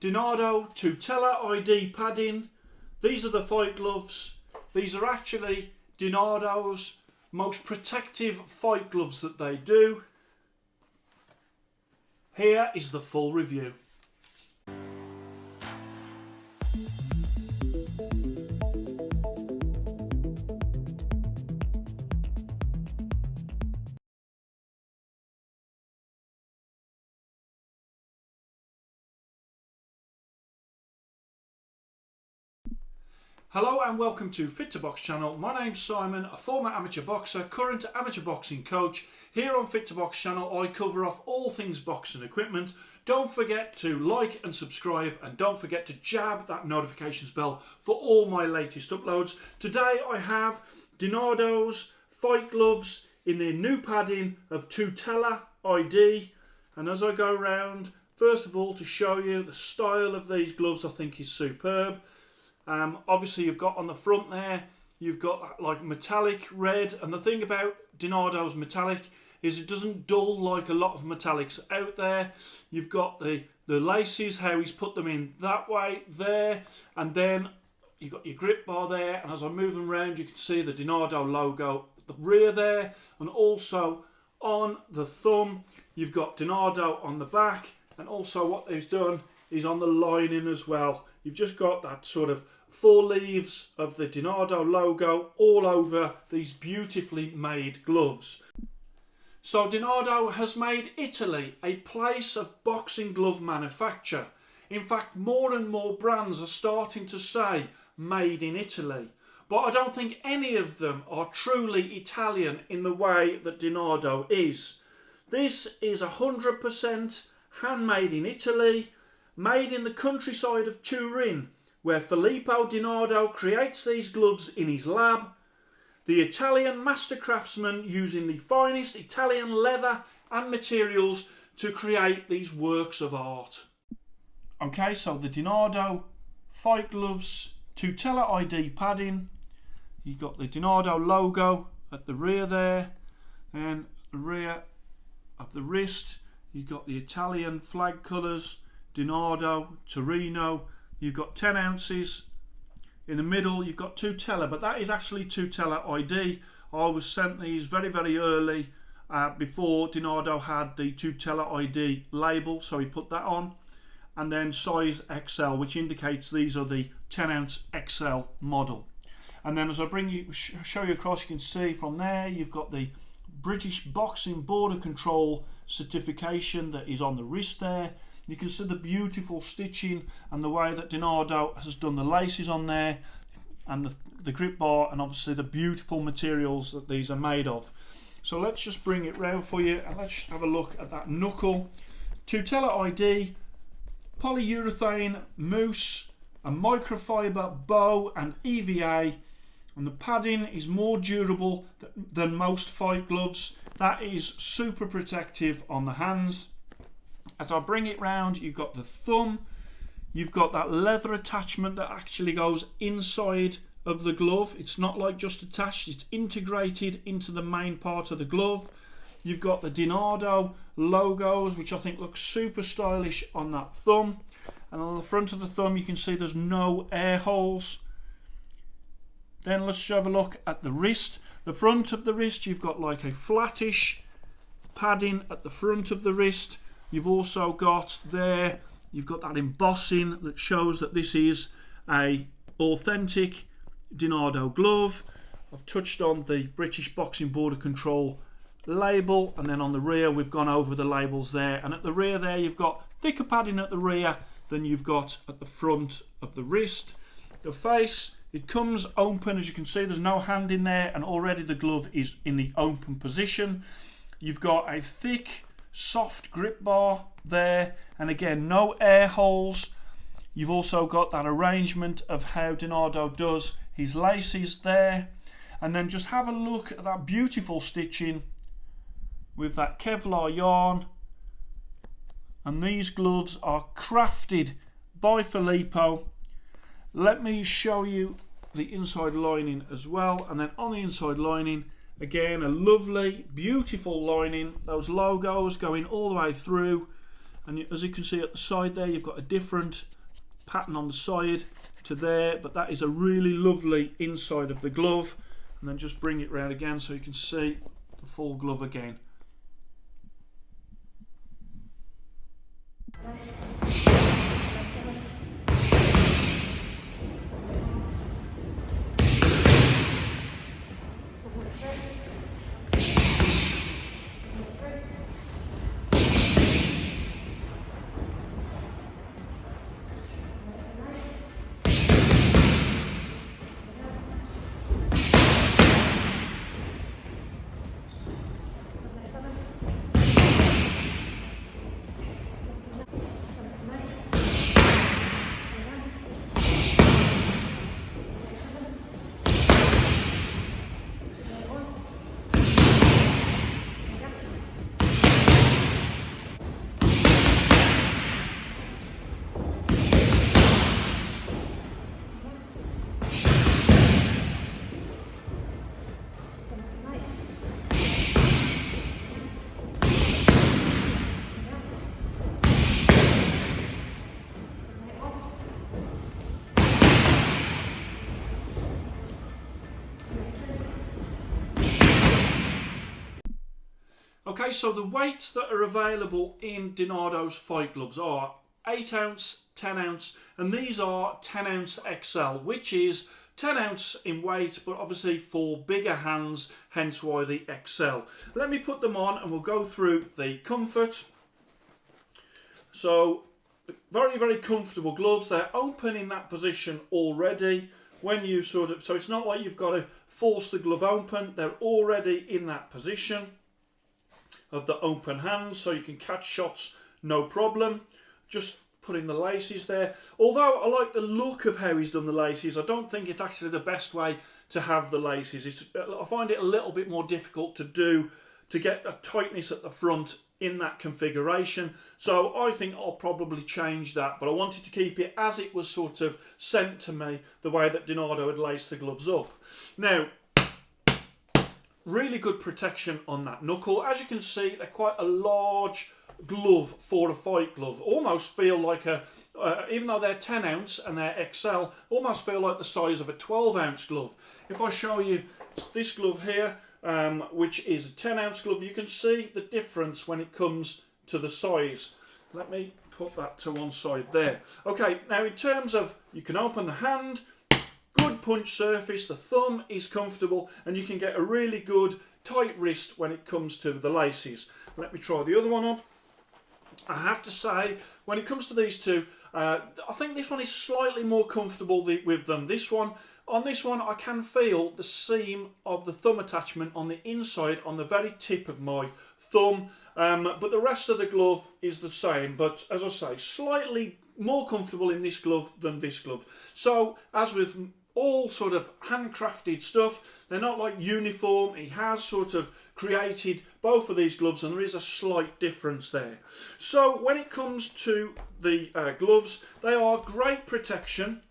Nardo Tutella ID padding. These are the fight gloves. These are actually Nardo's most protective fight gloves that they do. Here is the full review. Hello and welcome to Fit to Box channel. My name's Simon, a former amateur boxer, current amateur boxing coach. Here on Fit to Box channel I cover off all things boxing equipment. Don't forget to like and subscribe, and don't forget to jab that notifications bell for all my latest uploads. Today I have Nardo's fight gloves in their new padding of Tutella ID, and as I go round, first of all to show you the style of these gloves, I think is superb. Obviously you've got on the front there, you've got that like metallic red, and the thing about Nardo's metallic is it doesn't dull like a lot of metallics out there. You've got the laces, how he's put them in that way there, and then you've got your grip bar there, and as I move them around you can see the Nardo logo at the rear there, and also on the thumb you've got Nardo on the back, and also what he's done is on the lining as well. You've just got that sort of 4 leaves of the Nardo logo all over these beautifully made gloves. So Nardo has made Italy a place of boxing glove manufacture. In fact, more and more brands are starting to say made in Italy. But I don't think any of them are truly Italian in the way that Nardo is. This is 100% handmade in Italy, made in the countryside of Turin, where Filippo Nardo creates these gloves in his lab. The Italian master craftsman using the finest Italian leather and materials to create these works of art. Okay, so the Nardo fight gloves, Tutella ID padding. You've got the Nardo logo at the rear there, and the rear of the wrist you've got the Italian flag colours, Nardo, Torino. You've got 10 ounces. In the middle you've got Tutella, but that is actually Tutella ID. I was sent these very early before Nardo had the Tutella ID label, so he put that on. And then size XL, which indicates these are the 10 ounce XL model. And then as I show you across, you can see from there you've got the British Boxing Border Control certification that is on the wrist there. You can see the beautiful stitching and the way that Nardo has done the laces on there, and the grip bar, and obviously the beautiful materials that these are made of. So let's just bring it round for you and let's have a look at that knuckle. Tutella ID, polyurethane mousse, a microfiber bow and EVA, and the padding is more durable than most fight gloves. That is super protective on the hands. As I bring it round, you've got the thumb, you've got that leather attachment that actually goes inside of the glove. It's not like just attached, it's integrated into the main part of the glove. You've got the Nardo logos, which I think look super stylish on that thumb. And on the front of the thumb you can see there's no air holes. Then let's have a look at the wrist. The front of the wrist, you've got like a flattish padding at the front of the wrist. You've also got there, you've got that embossing that shows that this is a authentic Nardo glove. I've touched on the British Boxing Border Control label, and then on the rear we've gone over the labels there, and at the rear there you've got thicker padding at the rear than you've got at the front of the wrist. The face, it comes open, as you can see there's no hand in there, and already the glove is in the open position. You've got a thick soft grip bar there, and again no air holes. You've also got that arrangement of how Nardo does his laces there, and then just have a look at that beautiful stitching with that Kevlar yarn. And these gloves are crafted by Filippo. Let me show you the inside lining as well, and then on the inside lining again a lovely beautiful lining, those logos going all the way through, And as you can see at the side there, you've got a different pattern on the side to there, but that is a really lovely inside of the glove. And then just bring it round again so you can see the full glove again. Okay, so the weights that are available in Nardo's fight gloves are 8 ounce, 10 ounce, and these are 10 ounce XL, which is 10 ounce in weight, but obviously for bigger hands, hence why the XL. Let me put them on and we'll go through the comfort. So, very, very comfortable gloves. They're open in that position already. When you so it's not like you've got to force the glove open. They're already in that position of the open hand, so you can catch shots no problem. Just putting the laces there. Although I like the look of how he's done the laces, I don't think it's actually the best way to have the laces. I find it a little bit more difficult to do, to get a tightness at the front in that configuration. So I think I'll probably change that, but I wanted to keep it as it was sort of sent to me, the way that Nardo had laced the gloves up. Now, really good protection on that knuckle. As you can see, they're quite a large glove for a fight glove. Almost feel like even though they're 10 ounce and they're XL, almost feel like the size of a 12 ounce glove. If I show you this glove here, which is a 10 ounce glove, you can see the difference when it comes to the size. Let me put that to one side there. Okay, now in terms of, you can open the hand, good punch surface, the thumb is comfortable, and you can get a really good tight wrist when it comes to the laces. Let me try the other one on. I have to say, when it comes to these two, I think this one is slightly more comfortable with them. This one, on this one, I can feel the seam of the thumb attachment on the inside, on the very tip of my thumb, but the rest of the glove is the same. But as I say, slightly more comfortable in this glove than this glove. So, as with all sort of handcrafted stuff, they're not like uniform. He has sort of created both of these gloves, and there is a slight difference there. So when it comes to the gloves, they are great protection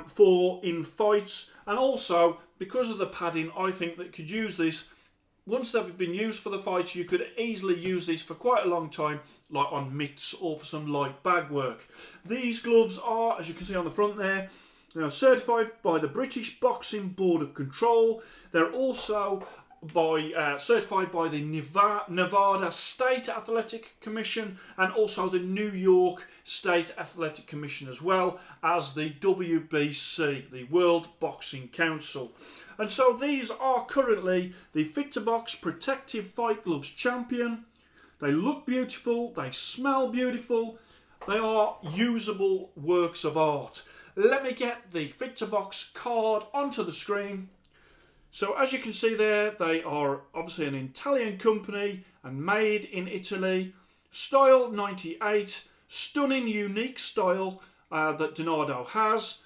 for in fights, and also because of the padding, I think that you could use this. Once they've been used for the fights, you could easily use this for quite a long time, like on mitts or for some light bag work. These gloves are, as you can see on the front there, certified by the British Boxing Board of Control. They're also certified by the Nevada State Athletic Commission, and also the New York State Athletic Commission, as well as the WBC, the World Boxing Council. And so these are currently the Fit to Box Protective Fight Gloves Champion. They look beautiful, they smell beautiful, they are usable works of art. Let me get the Fit to Box card onto the screen. So as you can see there, they are obviously an Italian company and made in Italy. Style 98, stunning unique style that Nardo has.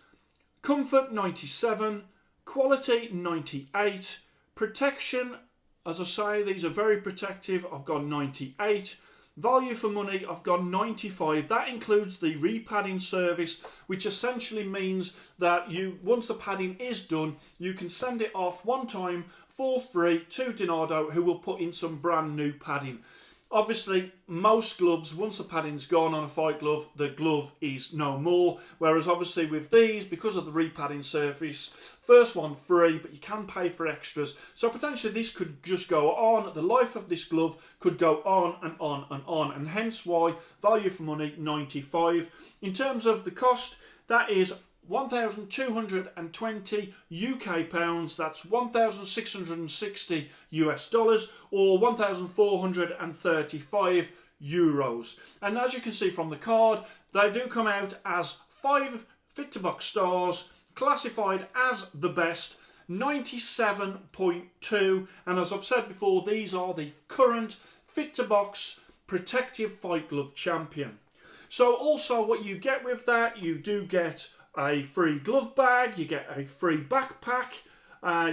Comfort 97, quality 98, protection, as I say, these are very protective. I've got 98. Value for money, I've got 95. That includes the repadding service, which essentially means that once the padding is done, you can send it off one time for free to Nardo, who will put in some brand new padding. Obviously, most gloves, once the padding's gone on a fight glove, the glove is no more. Whereas obviously with these, because of the repadding surface, first one free, but you can pay for extras. So potentially this could just go on. The life of this glove could go on and on and on. And hence why value for money, 95. In terms of the cost, that is 1,220 UK pounds, that's 1,660 US dollars, or 1,435 euros. And as you can see from the card, they do come out as 5 Fit to Box stars, classified as the best, 97.2, and as I've said before, these are the current Fit to Box Protective Fight Glove Champion. So also what you get with that, you do get a free glove bag, you get a free backpack,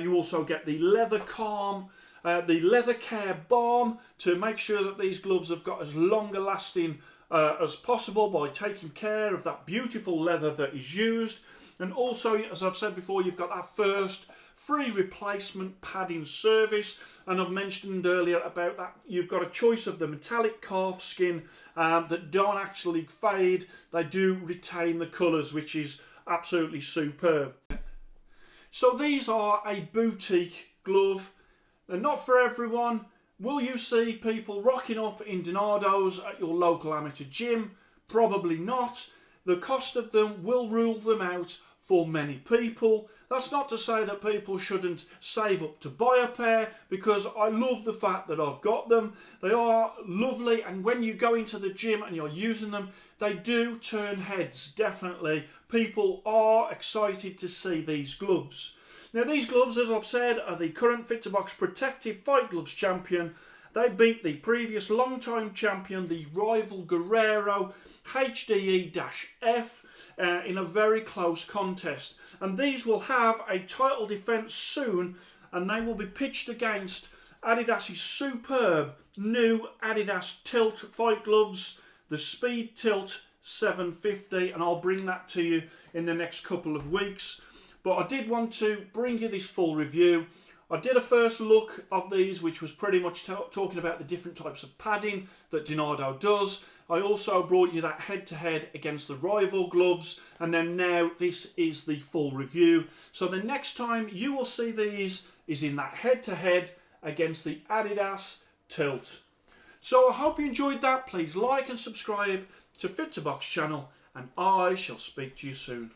you also get the leather the leather care balm to make sure that these gloves have got as longer lasting as possible by taking care of that beautiful leather that is used. And also, as I've said before, you've got that first free replacement padding service, and I've mentioned earlier about that you've got a choice of the metallic calf skin that don't actually fade, they do retain the colours, which is absolutely superb. So these are a boutique glove. They're not for everyone. Will you see people rocking up in Nardo's at your local amateur gym? Probably not. The cost of them will rule them out for many people. That's not to say that people shouldn't save up to buy a pair, because I love the fact that I've got them. They are lovely, and when you go into the gym and you're using them, they do turn heads, definitely. People are excited to see these gloves. Now these gloves, as I've said, are the current Fit to Box Protective Fight Gloves Champion. They beat the previous long-time champion, the rival Guerrero HDE-F, in a very close contest. And these will have a title defence soon, and they will be pitched against Adidas's superb new Adidas Tilt Fight Gloves, the Speed Tilt 750, and I'll bring that to you in the next couple of weeks. But I did want to bring you this full review. I did a first look of these, which was pretty much talking about the different types of padding that Nardo does. I also brought you that head-to-head against the rival gloves, and then now this is the full review. So the next time you will see these is in that head-to-head against the Adidas Tilt. So I hope you enjoyed that. Please like and subscribe to Fit to Box channel, and I shall speak to you soon.